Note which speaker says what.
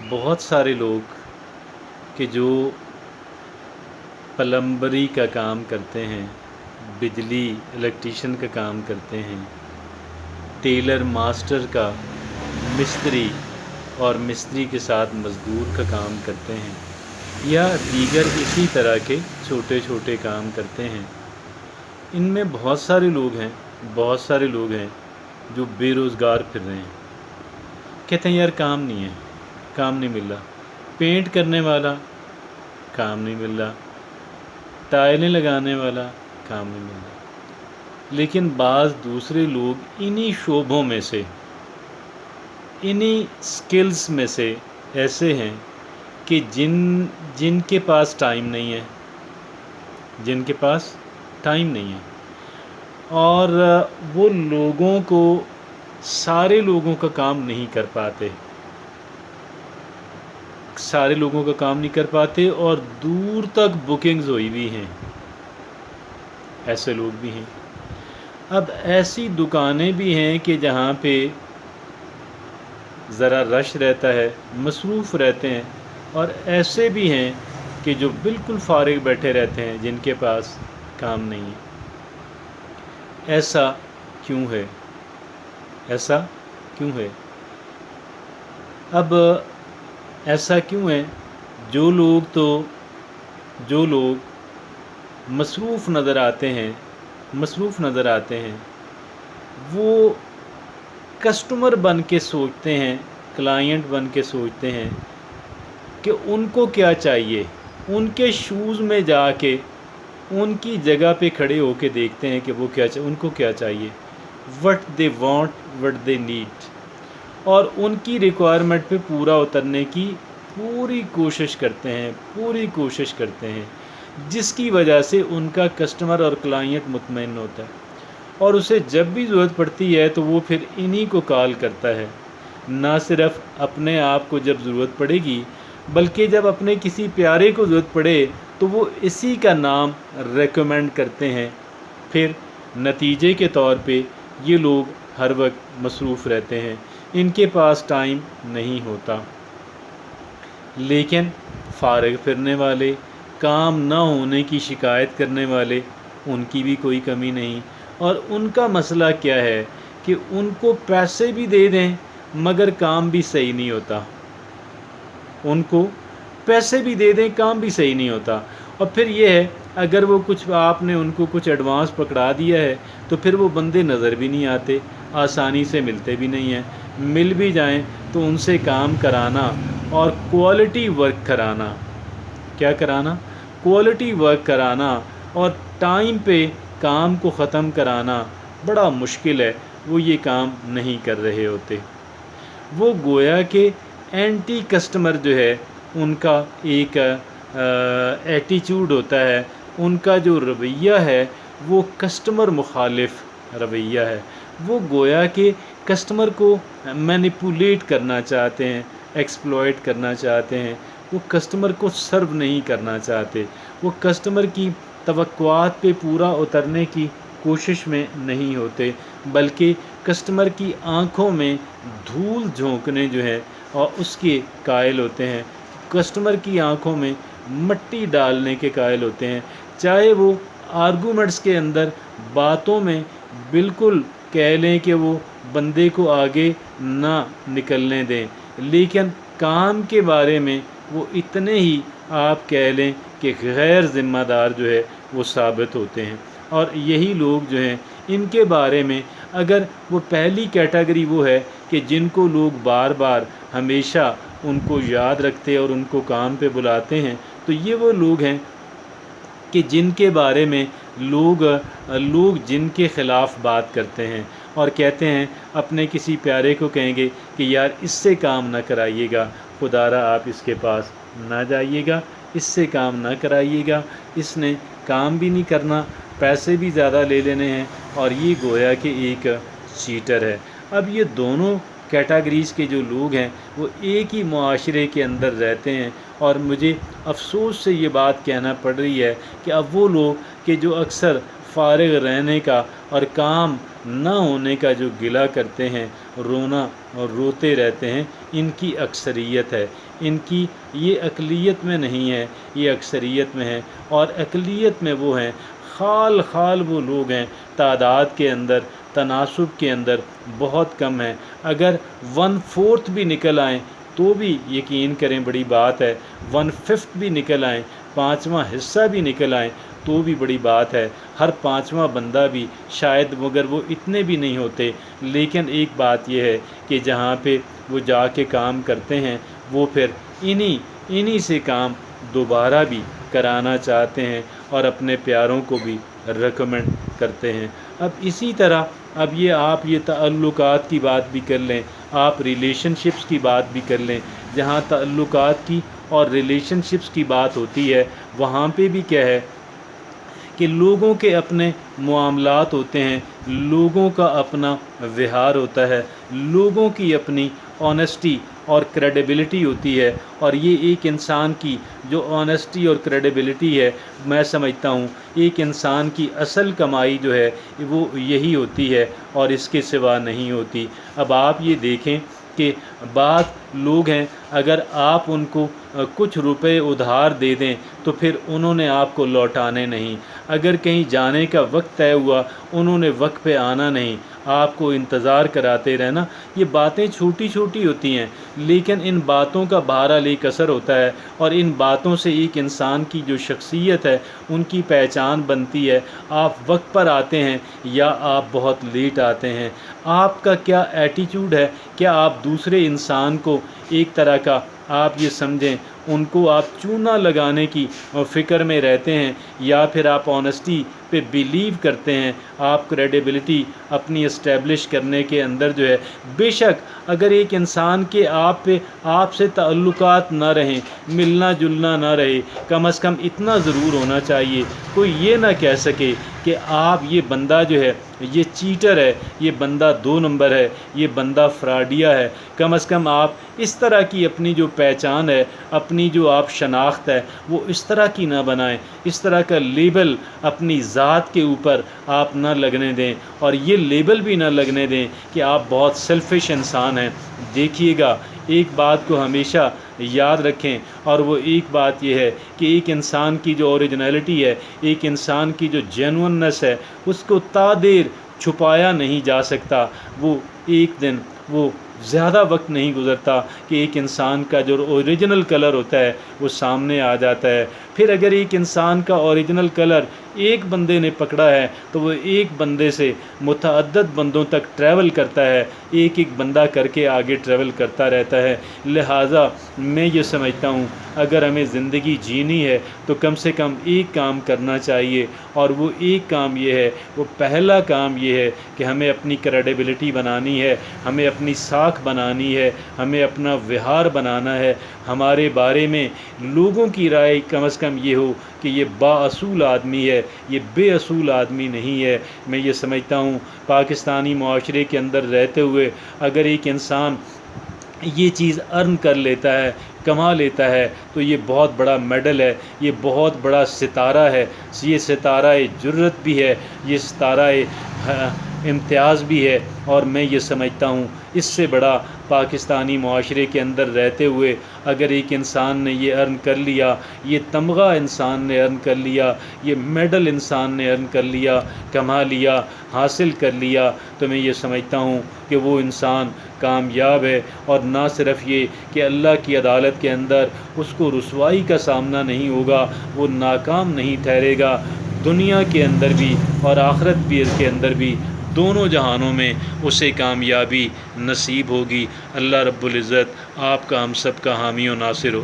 Speaker 1: بہت سارے لوگ کہ جو پلمبری کا کام کرتے ہیں، بجلی الیکٹریشین کا کام کرتے ہیں، ٹیلر ماسٹر کا، مستری اور مستری کے ساتھ مزدور کا کام کرتے ہیں، یا دیگر اسی طرح کے چھوٹے چھوٹے کام کرتے ہیں، ان میں بہت سارے لوگ ہیں جو بے روزگار پھر رہے ہیں۔ کہتے ہیں یار کام نہیں ہے، کام نہیں مل رہا، پینٹ کرنے والا کام نہیں مل رہا، ٹائلیں لگانے والا کام نہیں مل رہا۔ لیکن بعض دوسرے لوگ انہی شعبوں میں سے، انہی سکلز میں سے ایسے ہیں کہ جن کے پاس ٹائم نہیں ہے، اور وہ سارے لوگوں کا کام نہیں کر پاتے، اور دور تک بکنگز ہوئی بھی ہیں، ایسے لوگ بھی ہیں۔ اب ایسی دکانیں بھی ہیں کہ جہاں پہ ذرا رش رہتا ہے، مصروف رہتے ہیں، اور ایسے بھی ہیں کہ جو بالکل فارغ بیٹھے رہتے ہیں، جن کے پاس کام نہیں ہے۔ ایسا کیوں ہے؟ اب ایسا کیوں ہے؟ جو لوگ مصروف نظر آتے ہیں وہ کسٹمر بن کے سوچتے ہیں، کلائنٹ بن کے سوچتے ہیں کہ ان کو کیا چاہیے، ان کے شوز میں جا کے ان کی جگہ پہ کھڑے ہو کے دیکھتے ہیں کہ ان کو کیا چاہیے، what they want, what they need، اور ان کی ریکوائرمنٹ پہ پورا اترنے کی پوری کوشش کرتے ہیں، جس کی وجہ سے ان کا کسٹمر اور کلائنٹ مطمئن ہوتا ہے، اور اسے جب بھی ضرورت پڑتی ہے تو وہ پھر انہی کو کال کرتا ہے۔ نہ صرف اپنے آپ کو جب ضرورت پڑے گی، بلکہ جب اپنے کسی پیارے کو ضرورت پڑے تو وہ اسی کا نام ریکمینڈ کرتے ہیں۔ پھر نتیجے کے طور پہ یہ لوگ ہر وقت مصروف رہتے ہیں، ان کے پاس ٹائم نہیں ہوتا۔ لیکن فارغ پھرنے والے، کام نہ ہونے کی شکایت کرنے والے، ان کی بھی کوئی کمی نہیں، اور ان کا مسئلہ کیا ہے کہ ان کو پیسے بھی دے دیں مگر کام بھی صحیح نہیں ہوتا۔ اور پھر یہ ہے، اگر وہ آپ نے ان کو کچھ ایڈوانس پکڑا دیا ہے تو پھر وہ بندے نظر بھی نہیں آتے، آسانی سے ملتے بھی نہیں ہیں، مل بھی جائیں تو ان سے کام کرانا اور کوالٹی ورک کرانا اور ٹائم پہ کام کو ختم کرانا بڑا مشکل ہے، وہ یہ کام نہیں کر رہے ہوتے۔ وہ گویا کہ اینٹی کسٹمر جو ہے، ان کا ایک ایٹیچیوڈ ہوتا ہے، ان کا جو رویہ ہے وہ کسٹمر مخالف رویہ ہے۔ وہ گویا کہ کسٹمر کو مینیپولیٹ کرنا چاہتے ہیں، ایکسپلائٹ کرنا چاہتے ہیں، وہ کسٹمر کو سرو نہیں کرنا چاہتے، وہ کسٹمر کی توقعات پہ پورا اترنے کی کوشش میں نہیں ہوتے، بلکہ کسٹمر کی آنکھوں میں دھول جھونکنے جو ہے اور اس کے قائل ہوتے ہیں، کسٹمر کی آنکھوں میں مٹی ڈالنے کے قائل ہوتے ہیں، چاہے وہ آرگومنٹس کے اندر باتوں میں بالکل کہہ لیں کہ وہ بندے کو آگے نہ نکلنے دیں، لیکن کام کے بارے میں وہ اتنے ہی آپ کہہ لیں کہ غیر ذمہ دار جو ہے وہ ثابت ہوتے ہیں۔ اور یہی لوگ جو ہیں، ان کے بارے میں اگر وہ پہلی کیٹیگری وہ ہے کہ جن کو لوگ بار بار ہمیشہ ان کو یاد رکھتے اور ان کو کام پہ بلاتے ہیں، تو یہ وہ لوگ ہیں کہ جن کے بارے میں لوگ جن کے خلاف بات کرتے ہیں اور کہتے ہیں، اپنے کسی پیارے کو کہیں گے کہ یار اس سے کام نہ کرائیے گا، خدا را آپ اس کے پاس نہ جائیے گا، اس سے کام نہ کرائیے گا، اس نے کام بھی نہیں کرنا، پیسے بھی زیادہ لے لینے ہیں، اور یہ گویا کہ ایک چیٹر ہے۔ اب یہ دونوں کیٹیگریز کے جو لوگ ہیں وہ ایک ہی معاشرے کے اندر رہتے ہیں، اور مجھے افسوس سے یہ بات کہنا پڑ رہی ہے کہ اب وہ لوگ کہ جو اکثر فارغ رہنے کا اور کام نہ ہونے کا جو گلہ کرتے ہیں، رونا اور روتے رہتے ہیں، ان کی اکثریت ہے، ان کی یہ اقلیت میں نہیں ہے، یہ اکثریت میں ہے۔ اور اقلیت میں وہ ہیں، خال خال وہ لوگ ہیں، تعداد کے اندر، تناسب کے اندر بہت کم ہیں۔ اگر 1/4 بھی نکل آئیں تو بھی یقین کریں بڑی بات ہے، 1/5 بھی نکل آئیں، 5واں حصہ بھی نکل آئیں تو بھی بڑی بات ہے۔ ہر 5واں بندہ بھی شاید، مگر وہ اتنے بھی نہیں ہوتے، لیکن ایک بات یہ ہے کہ جہاں پہ وہ جا کے کام کرتے ہیں وہ پھر انہی سے کام دوبارہ بھی کرانا چاہتے ہیں اور اپنے پیاروں کو بھی ریکمینڈ کرتے ہیں۔ اب اسی طرح اب یہ تعلقات کی بات بھی کر لیں، آپ ریلیشن شپس کی بات بھی کر لیں۔ جہاں تعلقات کی اور ریلیشن شپس کی بات ہوتی ہے وہاں پہ بھی کیا ہے کہ لوگوں کے اپنے معاملات ہوتے ہیں، لوگوں کا اپنا ویہار ہوتا ہے، لوگوں کی اپنی آنیسٹی اور کریڈیبلٹی ہوتی ہے۔ اور یہ ایک انسان کی جو آنیسٹی اور کریڈیبلٹی ہے، میں سمجھتا ہوں ایک انسان کی اصل کمائی جو ہے وہ یہی ہوتی ہے اور اس کے سوا نہیں ہوتی۔ اب آپ یہ دیکھیں کہ بعض لوگ ہیں، اگر آپ ان کو کچھ روپے ادھار دے دیں تو پھر انہوں نے آپ کو لوٹانے نہیں۔ اگر کہیں جانے کا وقت طے ہوا انہوں نے وقت پہ آنا نہیں، آپ کو انتظار کراتے رہنا۔ یہ باتیں چھوٹی چھوٹی ہوتی ہیں لیکن ان باتوں کا بہرحال ایک اثر ہوتا ہے، اور ان باتوں سے ایک انسان کی جو شخصیت ہے ان کی پہچان بنتی ہے۔ آپ وقت پر آتے ہیں یا آپ بہت لیٹ آتے ہیں، آپ کا کیا ایٹیٹیوڈ ہے، کیا آپ دوسرے انسان کو ایک طرح کا آپ یہ سمجھیں ان کو آپ چونا لگانے کی فکر میں رہتے ہیں، یا پھر آپ آنیسٹی پہ بیلیو کرتے ہیں، آپ کریڈیبلٹی اپنی اسٹیبلش کرنے کے اندر جو ہے۔ بے شک اگر ایک انسان کے آپ سے تعلقات نہ رہیں، ملنا جلنا نہ رہے، کم از کم اتنا ضرور ہونا چاہیے، کوئی یہ نہ کہہ سکے کہ آپ یہ بندہ جو ہے یہ چیٹر ہے، یہ بندہ 2 نمبر ہے، یہ بندہ فراڈیا ہے۔ کم از کم آپ اس طرح کی اپنی جو پہچان ہے، اپنی جو آپ شناخت ہے وہ اس طرح کی نہ بنائیں، اس طرح کا لیبل اپنی ذات کے اوپر آپ نہ لگنے دیں، اور یہ لیبل بھی نہ لگنے دیں کہ آپ بہت سیلفش انسان ہیں۔ دیکھیے گا، ایک بات کو ہمیشہ یاد رکھیں، اور وہ ایک بات یہ ہے کہ ایک انسان کی جو اوریجنلٹی ہے، ایک انسان کی جو جینونس ہے، اس کو تا دیر چھپایا نہیں جا سکتا۔ وہ ایک دن وہ زیادہ وقت نہیں گزرتا کہ ایک انسان کا جو اوریجنل کلر ہوتا ہے وہ سامنے آ جاتا ہے۔ پھر اگر ایک انسان کا اوریجنل کلر ایک بندے نے پکڑا ہے تو وہ ایک بندے سے متعدد بندوں تک ٹریول کرتا ہے، ایک ایک بندہ کر کے آگے ٹریول کرتا رہتا ہے۔ لہٰذا میں یہ سمجھتا ہوں اگر ہمیں زندگی جینی ہے تو کم سے کم ایک کام کرنا چاہیے، اور وہ ایک کام یہ ہے، وہ پہلا کام یہ ہے کہ ہمیں اپنی کریڈیبلٹی بنانی ہے، ہمیں اپنی ساکھ بنانی ہے، ہمیں اپنا ویہار بنانا ہے۔ ہمارے بارے میں لوگوں کی رائے کم از کم یہ ہو کہ یہ بااصول آدمی ہے، یہ بے اصول آدمی نہیں ہے۔ میں یہ سمجھتا ہوں پاکستانی معاشرے کے اندر رہتے ہوئے اگر ایک انسان یہ چیز ارن کر لیتا ہے، کما لیتا ہے، تو یہ بہت بڑا میڈل ہے، یہ بہت بڑا ستارہ ہے، یہ ستارہ جرت بھی ہے، یہ ستارہ امتیاز بھی ہے۔ اور میں یہ سمجھتا ہوں اس سے بڑا پاکستانی معاشرے کے اندر رہتے ہوئے اگر ایک انسان نے یہ ارن کر لیا، یہ تمغہ انسان نے ارن کر لیا، یہ میڈل انسان نے ارن کر لیا، کما لیا، حاصل کر لیا، تو میں یہ سمجھتا ہوں کہ وہ انسان کامیاب ہے۔ اور نہ صرف یہ کہ اللہ کی عدالت کے اندر اس کو رسوائی کا سامنا نہیں ہوگا، وہ ناکام نہیں ٹھہرے گا، دنیا کے اندر بھی اور آخرت بھی کے اندر بھی، دونوں جہانوں میں اسے کامیابی نصیب ہوگی۔ اللہ رب العزت آپ کا ہم سب کا حامی و ناصر ہو۔